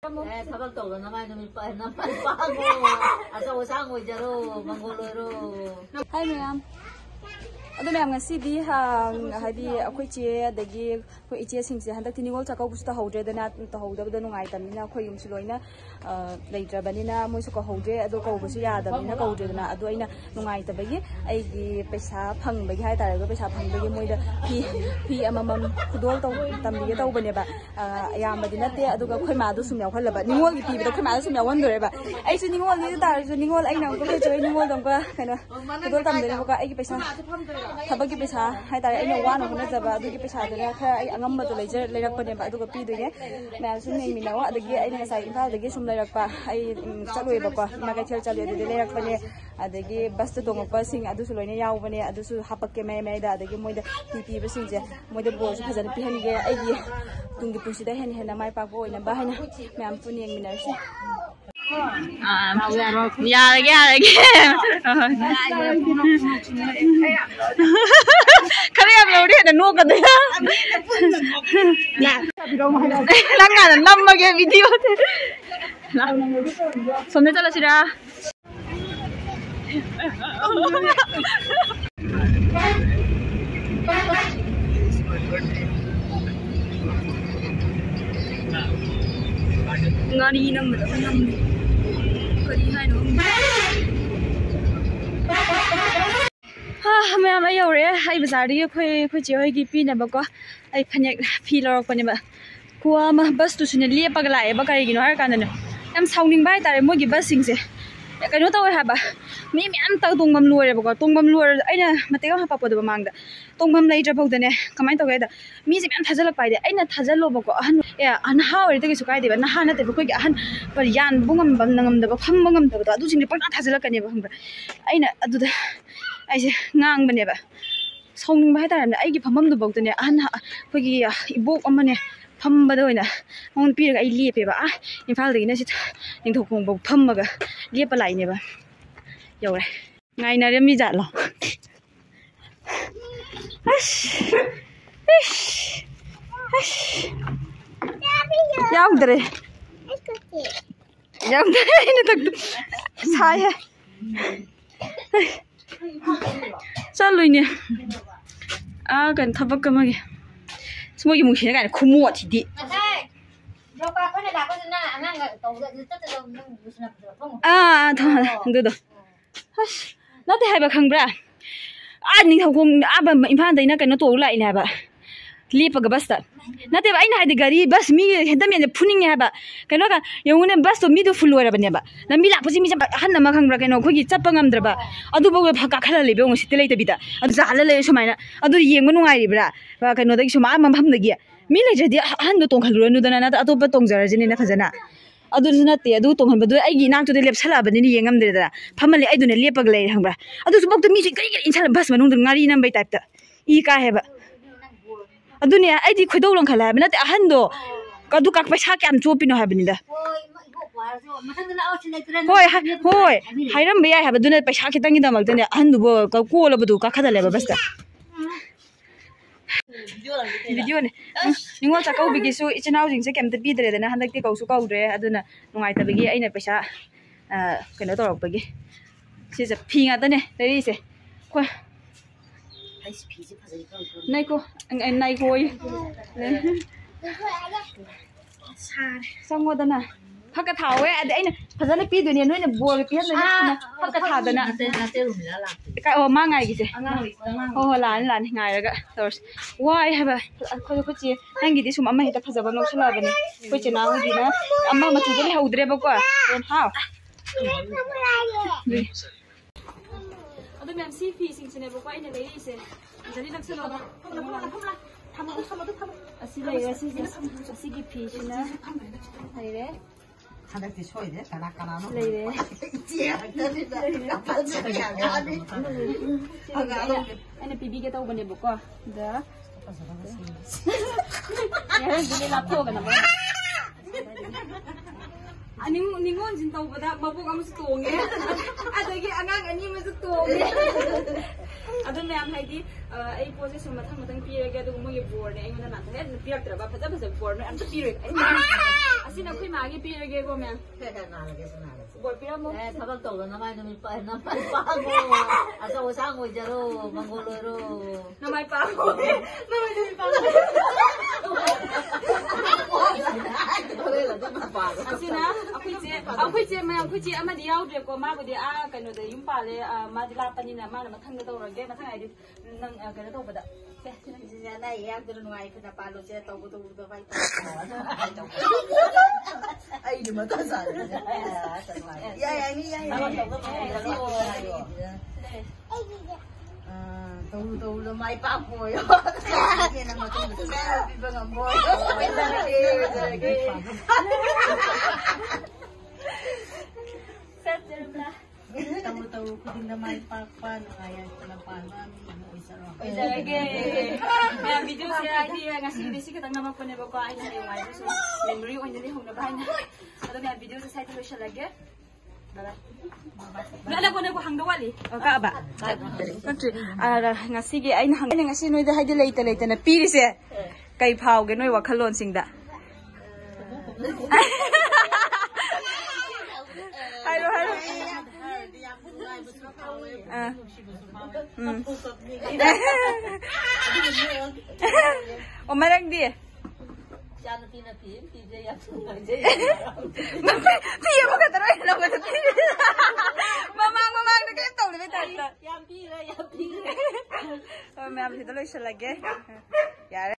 thabak tawda namai nami pa go achaw sang oi jaro mangoloro hai ma'am अदो ma'am ngasi di hang hadi akhoi che adagi khoi iche sing se handak tiningol chakau busu ta hodre dana ta hodabda nungai tamina khoi yum siloina leitrabani moi su ko hodre ado ko busu ya dabina ko hodre dana ado aina nungai tabagi ai gi paisa phang bagi hai tare paisa phang bagi moi da phi amamam khudol taw tambi taw bane ba ayam badi nate ado ga khoi ma do sum yaw khalaba ningol gi pi da khoi ma do sum yaw won dore ba ai su ningol ni ta su ningol ai nang ko choi ningol dong ka kana khudol tam de ba ai gi paisa थबकी पैसा है तारे अने वान होना जबा दुगी पैसा दना खरा आई अंगम तो लेरकपने बा दुगा पीदोने मैं सुन नेमिनाव अदगी आई नसा इम्फाल दगी सुम लेरकपा आई चलोय बको मागा थेल चले दे लेरकपने अदगी बस तो दोंगपा सिंग अदुसु लोइने यावबने अदुसु हापके मै दा अदगी मोइदा टीपी बसिंजे मोइदा बोस फजन पिहनगे आई तुंगी पुसिदा हेन हेन माइ पाको ओइना बा हैना मैम पुन नेमिनारसे यारगे खरे हम लोग ने नो कर दिया लंगा नम के वीडियो सुनने चला सिरा गाड़ी नम मैम आई यौरे आई बाजार अखोई चे होगी पीनबको आई फनेक फी लौरपनेब कुआ बस तुसने लेपग लाएब कहीं है कान यम साउनिंग है मोगी बस सिंसे कहीं तवे है मी मैम तोंगम लोरेबको तोंगम लोर अना मतेक हापद मांग तोंगम लेट्रफौदने कमाय तौगे मीसे मैम थाजलपाइदे अना थाजलोबको अहन नहा कई कायदेब नहा नतेब अखोई अहन पर यानबो नंगमदब फम्ब ngमदबदो अदुसिंग पक्का थाजलकनेब खंब्रा अना अदुदा ऐसे ngang सौनिंग है तारे अगी फममदुबौतने अहन अखोई इबोक अमने फम्बद ओइना मौन पीरग आई लेपेब इम्फालदगिना सि निंथौखोंबौ फम्मगा लेप लाइनेब you're ngainaremi jatlo yaudre ine tak sai hai चलोइने कहीं थबक अमगे मोगी मुखिना गाने खुमो थिदी नते हाइबा खंब्रा निथौखों इम्फालदैना कहीं तोग लाइने हाइबा लेपगा बस नते हाइदे गाड़ी बस मी हेदमेन फुनिंगे हाइबा कहीं यौने बस तो मीदो फुल ओइरबनेबा लम्बी लापसी मी अहन अमा खंब्रा कहीं अखोगी चप्पा ngमद्रबा अदुबो काखला लेबे ngसिते लेतबिदा अदु जाला ले समायना अदु येंगबा नुंगाइरिब्रा कइनोदगी सुमा मफमदगी मी लेजदि अहन तोंखलुरनुदना ना अतोप तोंजरजिने फजना अदुसु नते अदु तोंहनबदु आइगी नाक्तुदे लेपसलाबनि येंगमद्रेदा फमले आइदुने लेपग ले हंब्रा अदुसु बक्तु मी कई इंसान बस मनुंग ngaरी नंबै टाइपता ई का हेबा अदुने आइदि खोइदौ लंखला हाबे नते अहनदो कदु काक पैसा क्याम चोपिनो हाबनिदा होय होय हाइरम बे हाबे दुने पैसा खितंगी दमक्तने अहनदुबो कोलबदु काखदलेबा बसता वीडियो ने निंगोल चाकौबिगिसु इचनाउजिंगसे केमते पीदरेदना हंदक्ति कौसु कौद्रे अदुना नुंगाइतबगी अइना पैसा कइनो तौरकपगी सिसे फी ngaतने लेरिसे को नाइको संगोदना फक थावे अद अइना फजन पीदुने नोइना बोल पिहन फक थादना का ओ मांगाइगिसे हो लान ngairaga तोर्स वाय हैबा खोय खोची नंगिदि सुम अमा हेता फजबा नोसलाबने खोची नाउदिना अमा मचुदले हौद्रेबको एन हाउ अदु मैम सी फी सिंगसिनेबको अइना लेरिसे जनि नक्सलोबा थम असि लेगा सि की फीसिना हैरे हंदक्ति सोइदे कना लेरे अने पीबी के तौबनेबको द यार दिले लाथोगना बा निंगोन जिन तौबदा मबोक अमस तोंगे अदगी अगांग अनि मस तोंगे अदु मैम हाइदी आई पोसे सुम मथंग पीरगे अदु मोगे बोर्ड ने अइना ना थे पीरक्तरबा फजा बोर्ड ने अमत पीरे Sina kui magi pirage ko ma'am. Boy pira mo. Sabag to naman naman pago. Asa usang mo jaro mangoloro. Namay pa ako. Namay din pa ako. Asina, ako je may ako je ama di out ko ma ko di kano de yung pale ma di lapan ni na ma na mathang na daw rage mathang ay nang kano daw bada. Na iya pero nung ay pinapalo siya tawag to fight. Ay di mata sa. Ya ini ya. Tahu lemai papo yo. Kaya nang matulog. Sabi ba nga mo? Tahu ko din lemai papa ngaya palapanan mo isa ra. Isa lagi. May video siya di ngasih di sih kita nama punya bapak ay yung ay so memory on jadi hong na bahay na. Ato may video sa site ko siya lagi. Wala ko na ko hangdawali. O ka ba? Country. Nga sige ay nang nga sino ida haydi later na pili siya. Kay phaw ge noi wakhalon singda. Hello. O marang di. Nanti DJ yang Tiya mo ka taray lang ka tiya. Mamang na kayo tawag na tata. Yang pira. Oh, may ambil itu loh selagi. Ya.